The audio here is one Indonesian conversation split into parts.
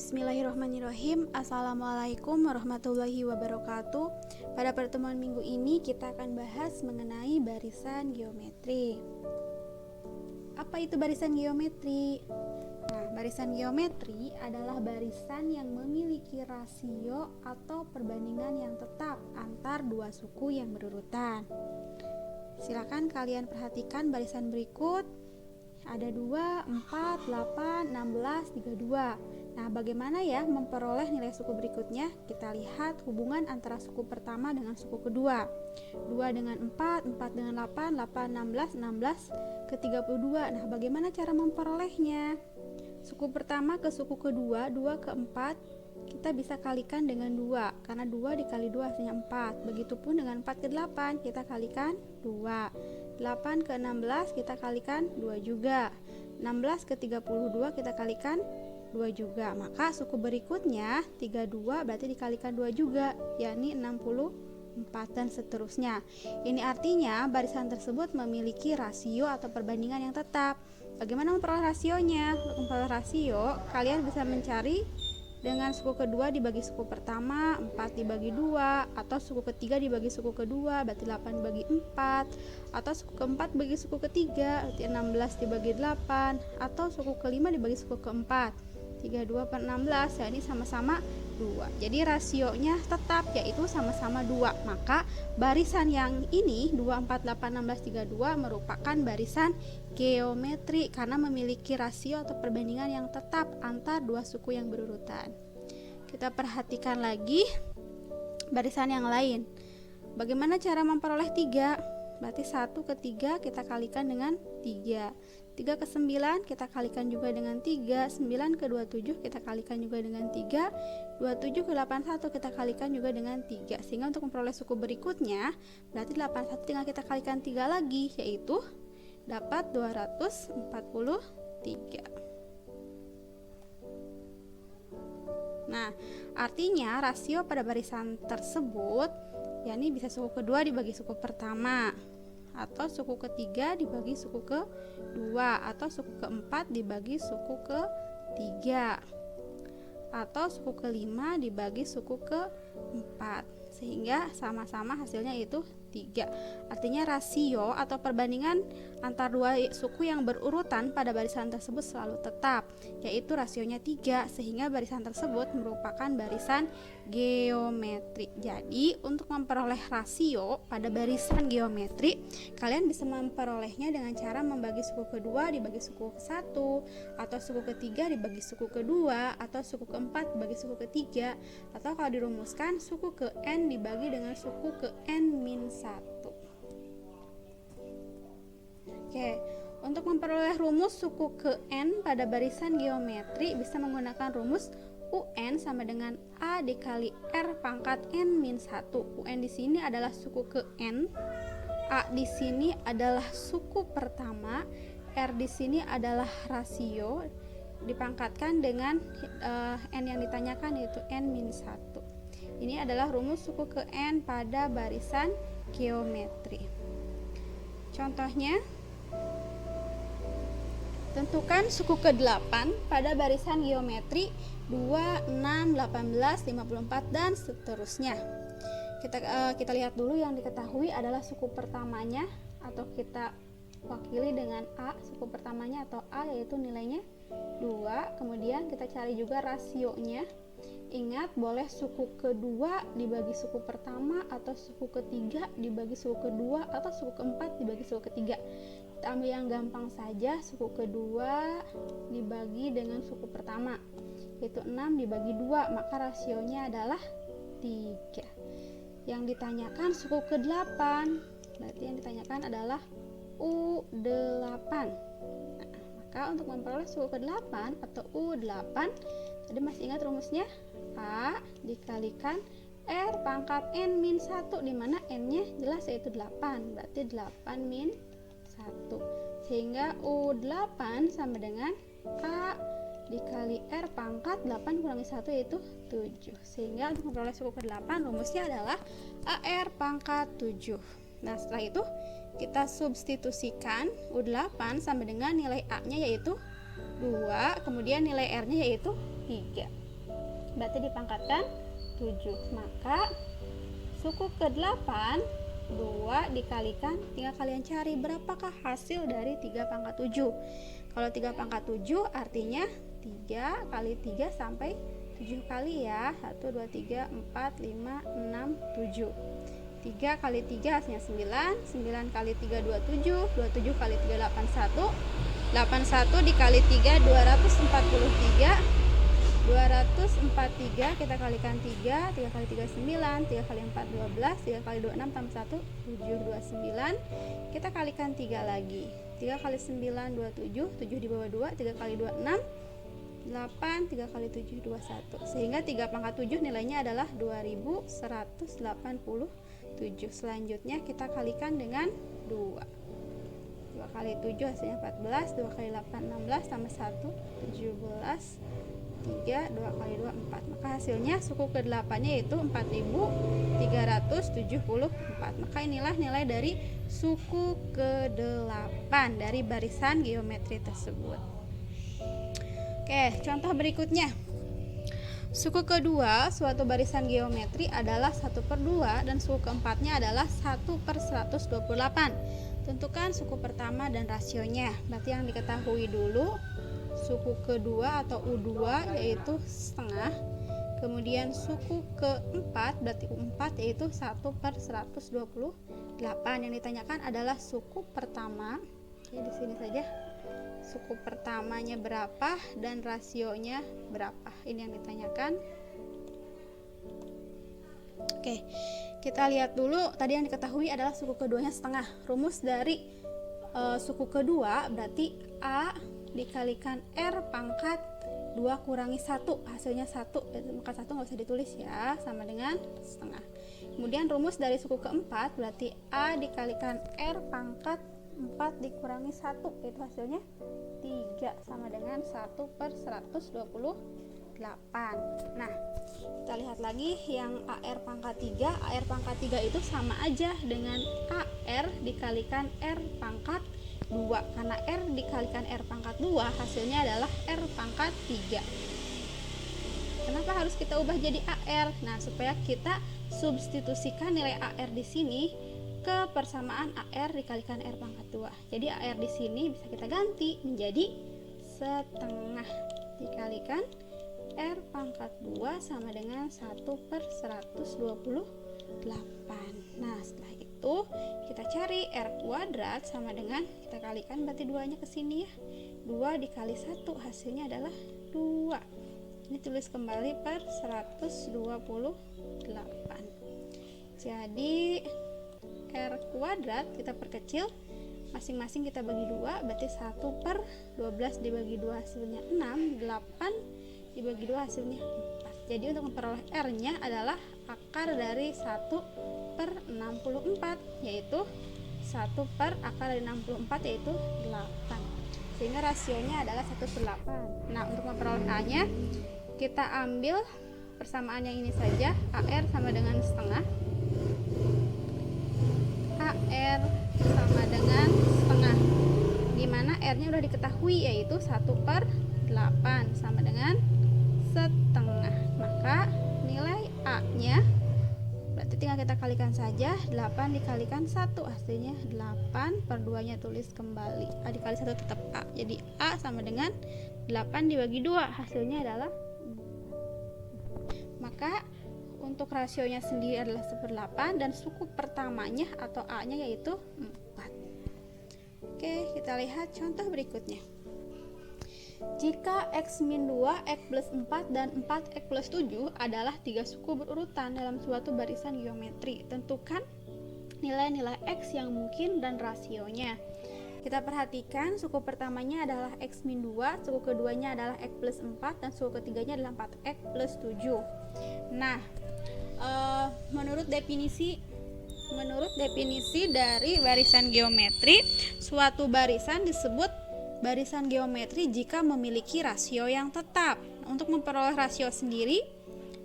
Bismillahirrahmanirrahim. Assalamualaikum warahmatullahi wabarakatuh. Pada pertemuan minggu ini kita akan bahas mengenai barisan geometri. Apa itu barisan geometri? Nah, barisan geometri adalah barisan yang memiliki rasio atau perbandingan yang tetap antar dua suku yang berurutan. Silakan kalian perhatikan barisan berikut. Ada 2, 4, 8, 16, 32. Nah, bagaimana ya memperoleh nilai suku berikutnya? Kita lihat hubungan antara suku pertama dengan suku kedua. 2 dengan 4, 4 dengan 8, 8, 16, 16 ke 32. Nah, bagaimana cara memperolehnya? Suku pertama ke suku kedua, 2 ke 4, kita bisa kalikan dengan 2. Karena 2 dikali 2 hasilnya 4. Begitupun dengan 4 ke 8, kita kalikan 2. 8 ke 16 kita kalikan 2 juga. 16 ke 32 kita kalikan 2 juga. Maka suku berikutnya 32 berarti dikalikan 2 juga, yakni 64 dan seterusnya. Ini artinya barisan tersebut memiliki rasio atau perbandingan yang tetap. Bagaimana memperoleh rasionya? Untuk memperoleh rasio, kalian bisa mencari dengan suku kedua dibagi suku pertama, 4 dibagi 2, atau suku ketiga dibagi suku kedua, berarti 8 dibagi 4, atau suku keempat bagi suku ketiga, berarti 16 dibagi 8, atau suku kelima dibagi suku keempat, 32 per 16, ya ini sama-sama 2. Jadi rasionya tetap, yaitu sama-sama 2. Maka barisan yang ini 2, 4, 8, 16, 32 merupakan barisan geometri karena memiliki rasio atau perbandingan yang tetap antar dua suku yang berurutan. Kita perhatikan lagi barisan yang lain. Bagaimana cara memperoleh 3? Berarti 1 ke 3 kita kalikan dengan 3. 3 ke 9 kita kalikan juga dengan 3. 9 ke 27 kita kalikan juga dengan 3. 27 ke 81 kita kalikan juga dengan 3. Sehingga untuk memperoleh suku berikutnya, berarti 81 tinggal kita kalikan 3 lagi, yaitu dapat 243. Nah, artinya rasio pada barisan tersebut yakni bisa suku kedua dibagi suku pertama, atau suku ketiga dibagi suku kedua, atau suku keempat dibagi suku ketiga, atau suku kelima dibagi suku keempat, sehingga sama-sama hasilnya itu 3. Artinya rasio atau perbandingan antar dua suku yang berurutan pada barisan tersebut selalu tetap, yaitu rasionya 3, sehingga barisan tersebut merupakan barisan geometri. Jadi untuk memperoleh rasio pada barisan geometri, kalian bisa memperolehnya dengan cara membagi suku kedua dibagi suku ke-1, atau suku ketiga dibagi suku kedua, atau suku keempat dibagi suku ketiga, atau kalau dirumuskan suku ke n dibagi dengan suku ke n-1. Oke, untuk memperoleh rumus suku ke n pada barisan geometri bisa menggunakan rumus UN sama dengan A dikali R pangkat n-1. UN di sini adalah suku ke n, A di sini adalah suku pertama, R di sini adalah rasio dipangkatkan dengan n yang ditanyakan yaitu n-1. Ini adalah rumus suku ke n pada barisan geometri. Contohnya, tentukan suku ke-8 pada barisan geometri 2, 6, 18, 54 dan seterusnya. Kita lihat dulu yang diketahui adalah suku pertamanya, atau kita wakili dengan A, suku pertamanya atau A yaitu nilainya 2. Kemudian kita cari juga rasionya. Ingat, boleh suku kedua dibagi suku pertama, atau suku ketiga dibagi suku kedua, atau suku keempat dibagi suku ketiga. Kita ambil yang gampang saja, suku kedua dibagi dengan suku pertama, yaitu 6 dibagi 2, maka rasionya adalah 3. Yang ditanyakan suku ke-8, berarti yang ditanyakan adalah U8. Nah, maka untuk memperoleh suku ke-8 atau U8, tadi masih ingat rumusnya? A dikalikan R pangkat n-1, di mana n-nya jelas yaitu 8, berarti 8 min 1. Sehingga U8 sama dengan A dikali R pangkat 8 kurangi 1 yaitu 7. Sehingga untuk memperoleh suku ke-8 rumusnya adalah AR pangkat 7. Nah, setelah itu kita substitusikan U8 sama dengan nilai A-nya yaitu 2, kemudian nilai R-nya yaitu 3. berarti dipangkatkan 7. Maka suku ke-8 2 dikalikan, tinggal kalian cari berapakah hasil dari 3 pangkat 7. Kalau 3 pangkat 7 artinya 3 kali 3 sampai 7 kali ya. 1, 2, 3, 4, 5, 6, 7. 3 kali 3 hasilnya 9. 9 kali 3 27. 27 kali 3 81. 81 dikali 3 243. 243 kita kalikan 3. 3 kali 3 9. 3 kali 4 12. 3 kali 2 6 tambah 1 7 29. Kita kalikan 3 lagi. 3 kali 9 27. 7 di bawah 2. 3 kali 2 6. 8. 3 kali 7 21. Sehingga 3 pangkat 7 nilainya adalah 2187. Selanjutnya kita kalikan dengan 2. 2 kali 7 hasilnya 14. 2 kali 8 16 tambah 1 17. 3, 2 kali 2 4. Maka hasilnya suku ke-8 nya yaitu 4374. Maka inilah nilai dari suku ke-8 dari barisan geometri tersebut. Oke, contoh berikutnya. Suku kedua suatu barisan geometri adalah 1/2 dan suku keempatnya adalah 1/128. Tentukan suku pertama dan rasionya. Berarti yang diketahui dulu suku kedua atau U2 yaitu setengah. Kemudian suku keempat berarti U4 yaitu 1/128. Yang ditanyakan adalah suku pertama. Oke, di sini saja. Suku pertamanya berapa dan rasionya berapa? Ini yang ditanyakan. Oke, kita lihat dulu. Tadi yang diketahui adalah suku keduanya setengah. Rumus dari suku kedua berarti A dikalikan R pangkat 2 kurangi 1, hasilnya 1, maka 1 nggak usah ditulis ya, sama dengan setengah. Kemudian rumus dari suku keempat berarti A dikalikan R pangkat 4 dikurangi 1, itu hasilnya 3, sama dengan 1/128. Nah, kita lihat lagi yang AR pangkat 3. AR pangkat 3 itu sama aja dengan AR dikalikan R pangkat 2, karena R dikalikan R pangkat 2 hasilnya adalah R pangkat 3. Kenapa harus kita ubah jadi AR? Nah, supaya kita substitusikan nilai AR di sini ke persamaan AR dikalikan R pangkat 2. Jadi AR di sini bisa kita ganti menjadi setengah dikalikan R pangkat 2 sama dengan 1/128. Nah, setelah itu kita cari R kuadrat sama dengan, kita kalikan berarti 2 nya ke sini ya. 2 dikali 1 hasilnya adalah 2. Ini tulis kembali per 128. Jadi R kuadrat kita perkecil, masing-masing kita bagi 2, berarti 1/12 dibagi 2 hasilnya 6, 8 dibagi 2 hasilnya 4. Jadi untuk memperoleh R nya adalah akar dari 1/64, yaitu 1 per akar dari 64 yaitu 8, sehingga rasionya adalah 1/8. Nah, untuk memperoleh A nya kita ambil persamaan yang ini saja. AR sama dengan setengah, AR sama dengan setengah, dimana R nya udah diketahui yaitu 1/8 sama dengan setengah. Maka nilai A nya berarti tinggal kita kalikan saja. 8 dikalikan 1 hasilnya 8/2 nya tulis kembali. A dikali 1 tetap A. Jadi A sama dengan 8 dibagi 2 hasilnya adalah 4. Maka untuk rasionya sendiri adalah 1/8 dan suku pertamanya atau A nya yaitu 4. Oke, kita lihat contoh berikutnya. Jika X-2, X plus 4, dan 4X plus 7 adalah 3 suku berurutan dalam suatu barisan geometri, tentukan nilai-nilai X yang mungkin dan rasionya. Kita perhatikan suku pertamanya adalah X-2, suku keduanya adalah X plus 4, dan suku ketiganya adalah 4X plus 7. Nah, menurut definisi dari barisan geometri, suatu barisan disebut barisan geometri jika memiliki rasio yang tetap. Untuk memperoleh rasio sendiri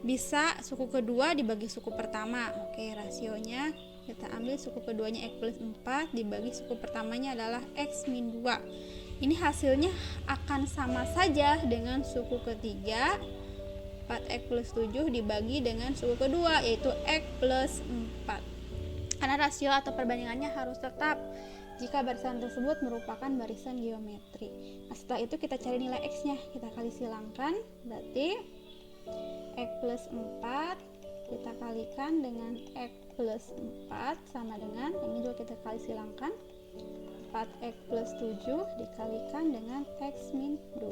bisa suku kedua dibagi suku pertama. Oke, rasionya kita ambil suku keduanya X plus 4 dibagi suku pertamanya adalah X min 2. Ini hasilnya akan sama saja dengan suku ketiga 4x plus 7 dibagi dengan suku kedua, yaitu x plus 4. Karena rasio atau perbandingannya harus tetap jika barisan tersebut merupakan barisan geometri. Nah, setelah itu kita cari nilai x-nya, kita kali silangkan, berarti x plus 4 kita kalikan dengan x plus 4 sama dengan, ini juga kita kali silangkan, 4x plus 7 dikalikan dengan x min 2.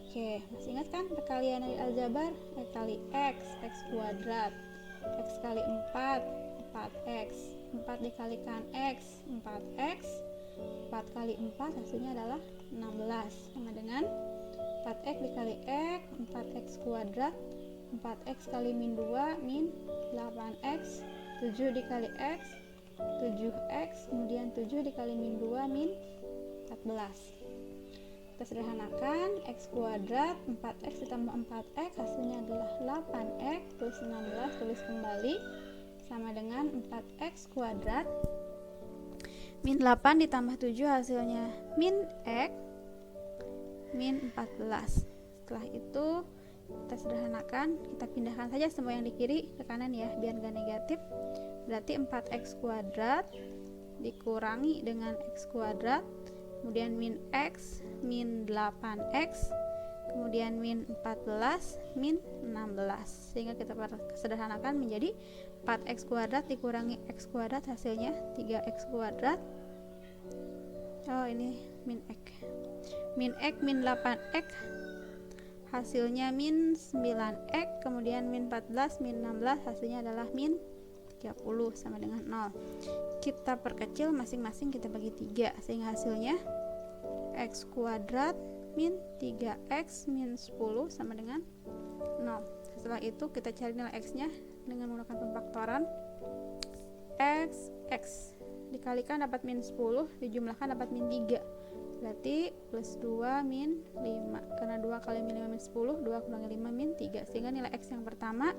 Oke, masih ingat kan perkalian dari aljabar? X kali x kuadrat, x kali 4, 4x, 4 dikalikan x, 4x, 4 kali 4 hasilnya adalah 16, sama dengan 4x dikali x, 4x kuadrat, 4x kali min 2 min 8x, 7 dikali x, 7x, kemudian 7 dikali min 2 min 14. Kita sederhanakan, x kuadrat 4x ditambah 4x hasilnya adalah 8x plus 16, tulis kembali, sama dengan 4x kuadrat min 8 ditambah 7 hasilnya min x min 14. Setelah itu kita sederhanakan, kita pindahkan saja semua yang di kiri ke kanan ya, biar gak negatif. Berarti 4x kuadrat dikurangi dengan x kuadrat, kemudian min x min 8x, kemudian min 14 min 16, sehingga kita sederhanakan menjadi 4x kuadrat dikurangi x kuadrat hasilnya 3x kuadrat. Oh, ini min x min 8x hasilnya min 9x, kemudian min 14 min 16 hasilnya adalah min 30 sama dengan 0. Kita perkecil masing-masing, kita bagi 3 sehingga hasilnya x kuadrat min 3x min 10 sama dengan 0. Setelah itu kita cari nilai x nya dengan menggunakan pemfaktoran. X dikalikan dapat min 10, dijumlahkan dapat min 3, berarti plus 2 min 5, karena 2 kali min 5 min 10, 2 kurangi 5 min 3, sehingga nilai x yang pertama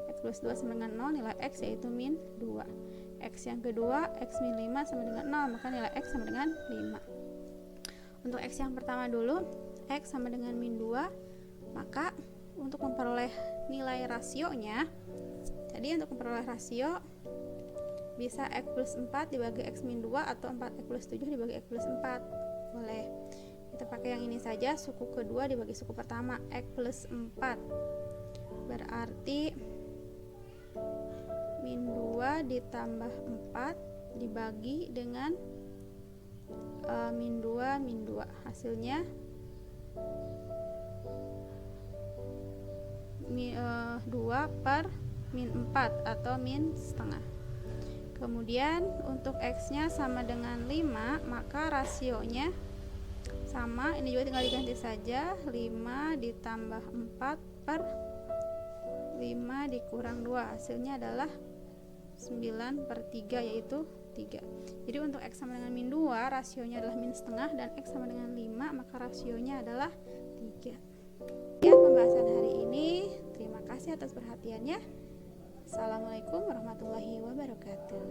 x plus 2 sama dengan 0, nilai x yaitu min 2. X yang kedua x min 5 sama dengan 0, maka nilai x sama dengan 5. Untuk x yang pertama dulu, x sama dengan min 2, maka untuk memperoleh nilai rasionya, tadi untuk memperoleh rasio bisa x plus 4 dibagi x min 2 atau 4x plus 7 dibagi x plus 4. Boleh. Kita pakai yang ini saja, suku kedua dibagi suku pertama, x plus 4. Berarti min 2 ditambah 4 dibagi dengan min 2 hasilnya 2 per min 4 atau min setengah. Kemudian untuk x nya sama dengan 5, maka rasionya sama, ini juga tinggal diganti saja, 5 ditambah 4 per 5 dikurang 2, hasilnya adalah 9 per 3, yaitu 3. Jadi untuk x sama dengan min 2 rasionya adalah min setengah, dan x sama dengan 5 maka rasionya adalah 3. Ya, pembahasan hari ini. Terima kasih atas perhatiannya. Assalamualaikum warahmatullahi wabarakatuh.